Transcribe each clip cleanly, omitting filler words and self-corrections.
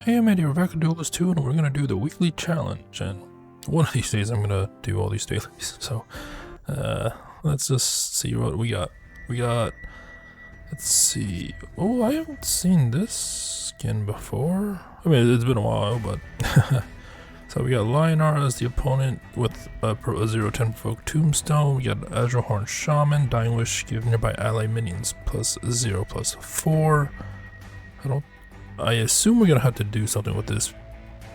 Hey, I'm Andy, we're back with Duelyst 2, and we're gonna do the weekly challenge, and one of these days I'm gonna do all these dailies, so, let's just see what we got. Let's see, oh, I haven't seen this skin before. I mean, it's been a while, but, so we got Lionar as the opponent with a 0-10 provoke tombstone. We got Azure Horn Shaman, Duelyst, give nearby ally minions +0/+4. I assume we're gonna have to do something with this.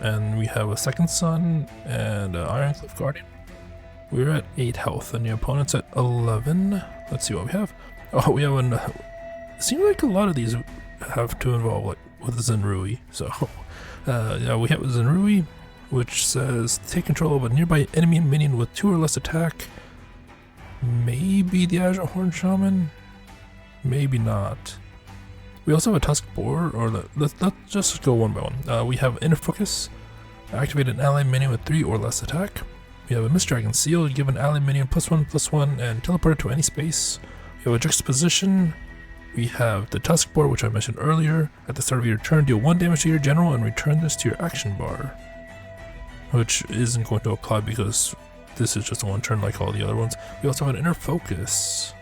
And we have a second sun and Ironcliff Guardian. We're at 8 health and the opponent's at 11. Let's see what we have. Oh, we have an... it seems like a lot of these have to involve like with Zenrui. So, yeah, we have Zenrui, which says take control of a nearby enemy minion with 2 or less attack. Maybe the Azure Horn Shaman? Maybe not. We also have a Tusk Boar, or let's just go one by one. We have Inner Focus, activate an ally minion with 3 or less attack. We have a Mist Dragon Seal, give an ally minion +1/+1 and teleport it to any space. We have a Juxtaposition. We have the Tusk Boar, which I mentioned earlier. At the start of your turn, deal 1 damage to your general and return this to your action bar. Which isn't going to apply because this is just one turn like all the other ones. We also have an Inner Focus.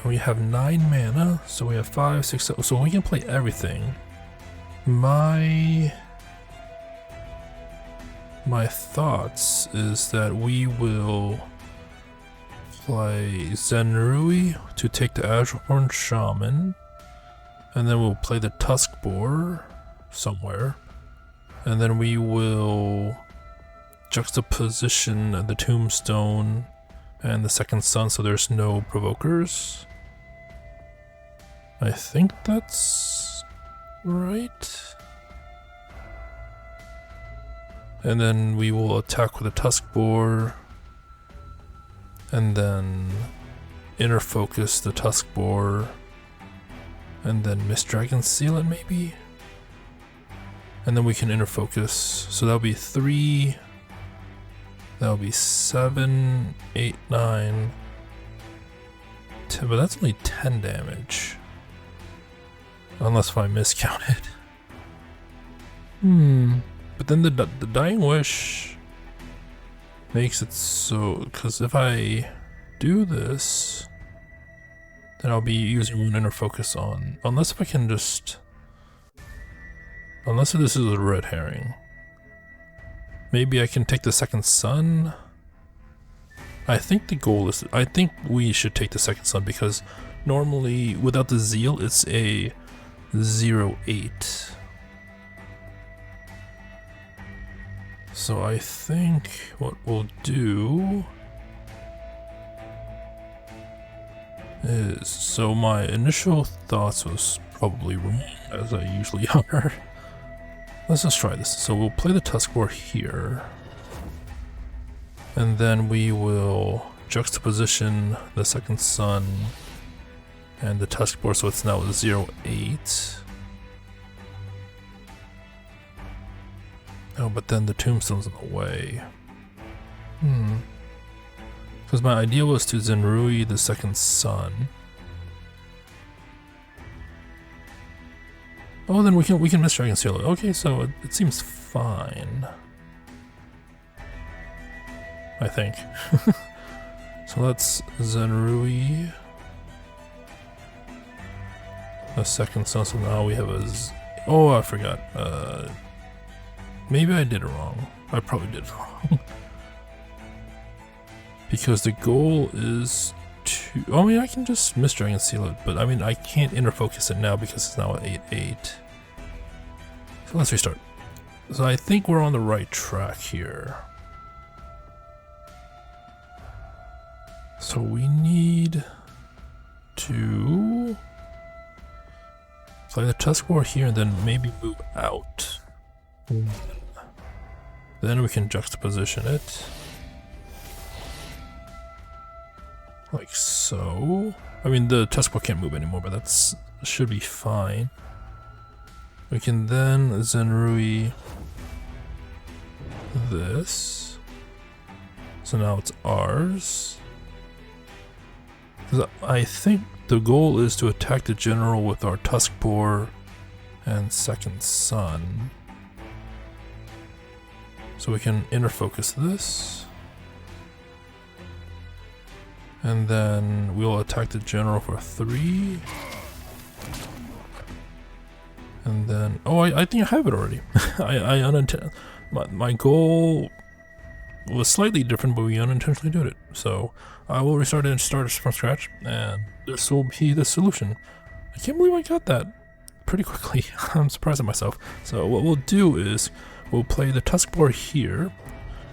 We have 9 mana, so we have 5, 6, 7, so we can play everything. My thoughts is that we will play Zenrui to take the Azure Horn Shaman, and then we'll play the Tusk Boar somewhere, and then we will juxtaposition the Tombstone and the second sun so there's no provokers. I think that's right. And then we will attack with a Tusk Boar, and then Inner Focus the Tusk Boar, and then Mist Dragon Seal it maybe? And then we can Inner Focus, so that'll be 3, that'll be 7, 8, 9, 10, but that's only 10 damage. Unless if I miscounted. But then the Dying Wish makes it so, because if I do this, then I'll be using one Inner Focus on, unless if I can just, unless this is a red herring. Maybe I can take the second sun. I think the goal is, I think we should take the second sun because normally without the zeal it's a 0-8. So I think what we'll do is, so my initial thoughts was probably wrong, as I usually are. Let's just try this. So we'll play the Tusk Boar here, and then we will juxtaposition the second sun and the Tusk Boar, so it's now 0-8. Oh, but then the Tombstone's in the way. Because my idea was to Zenrui the second sun. Oh, then we can Mist Dragon Seal it. Okay, so it seems fine, I think. So let's Zenrui the second sun. So now we have a oh, I forgot. Maybe I did it wrong. I probably did it wrong. Because the goal is to, I mean, I can just Mist Dragon Seal it, but I mean, I can't Inner Focus it now because it's now at 8-8. So let's restart. So I think we're on the right track here. So we need to play the Tusk Boar here and then maybe move out. Then we can juxtaposition it. Like so. I mean, the Tusk Boar can't move anymore, but that's should be fine. We can then Zenrui this. So now it's ours. I think the goal is to attack the general with our Tusk Boar and Second Son. So we can inner focus this. And then we'll attack the general for 3. And then, oh, I think I have it already. My goal was slightly different, but we unintentionally did it. So I will restart it and start from scratch, and this will be the solution. I can't believe I got that pretty quickly. I'm surprised at myself. So what we'll do is we'll play the Tusk Boar here,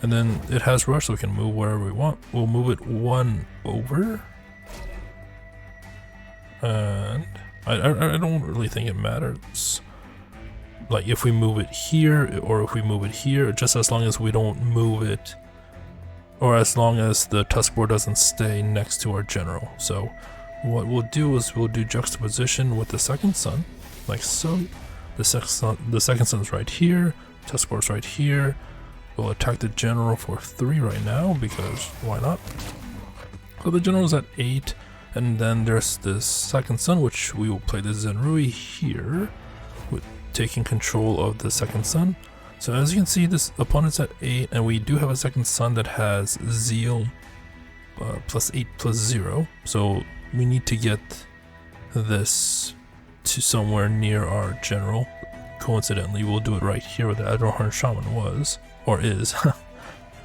and then it has rush, so we can move wherever we want. We'll move it 1 over, and I don't really think it matters. Like if we move it here or if we move it here, just as long as we don't move it, or as long as the Tusk Boar doesn't stay next to our general. So what we'll do is we'll do juxtaposition with the Second Son, like so. The second son's right here, Tusk Boar's right here. We'll attack the general for 3 right now, because why not? So the general's at 8, and then there's the Second Son, which we will play the Zenrui here, with taking control of the Second Son. So as you can see, this opponent's at 8, and we do have a Second Son that has Zeal +8/+0. So we need to get this to somewhere near our general. Coincidentally, we'll do it right here where the Adrohorn Shaman was, or is.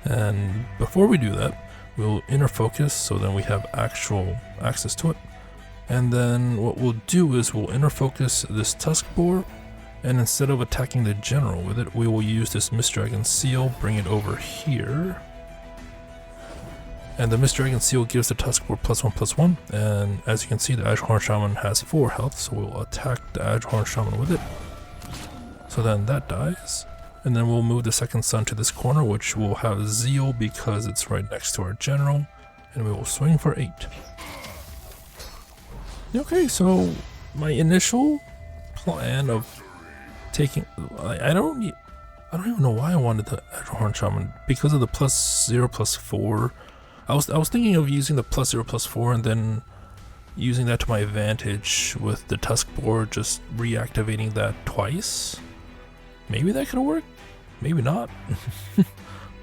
And before we do that, we'll inner focus, so then we have actual access to it. And then what we'll do is we'll inner focus this Tusk Boar, and instead of attacking the general with it, we will use this Mist Dragon Seal, bring it over here. And the Mist Dragon Seal gives the Tusk Boar +1/+1, and as you can see, the Adrohorn Shaman has 4 health, so we'll attack the Adrohorn Shaman with it. So then that dies, and then we'll move the Second Son to this corner, which will have Zeal because it's right next to our general, and we will swing for 8. Okay, so my initial plan of taking, I don't even know why I wanted the Adrohorn Shaman, because of the +0/+4. I was thinking of using the +0/+4 and then using that to my advantage with the Tusk Boar, just reactivating that twice. Maybe that could have worked, maybe not.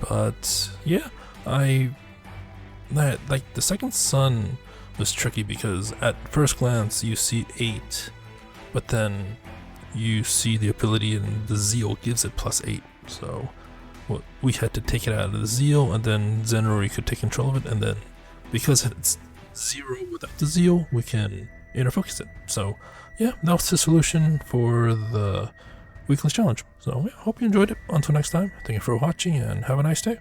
But yeah, like the Second Son was tricky because at first glance you see 8, but then you see the ability and the Zeal gives it +8. So we had to take it out of the Zeal, and then Zenrui could take control of it, and then because it's 0 without the Zeal, we can inner focus it. So yeah, that was the solution for the weekly challenge. So yeah, hope you enjoyed it. Until next time, thank you for watching and have a nice day.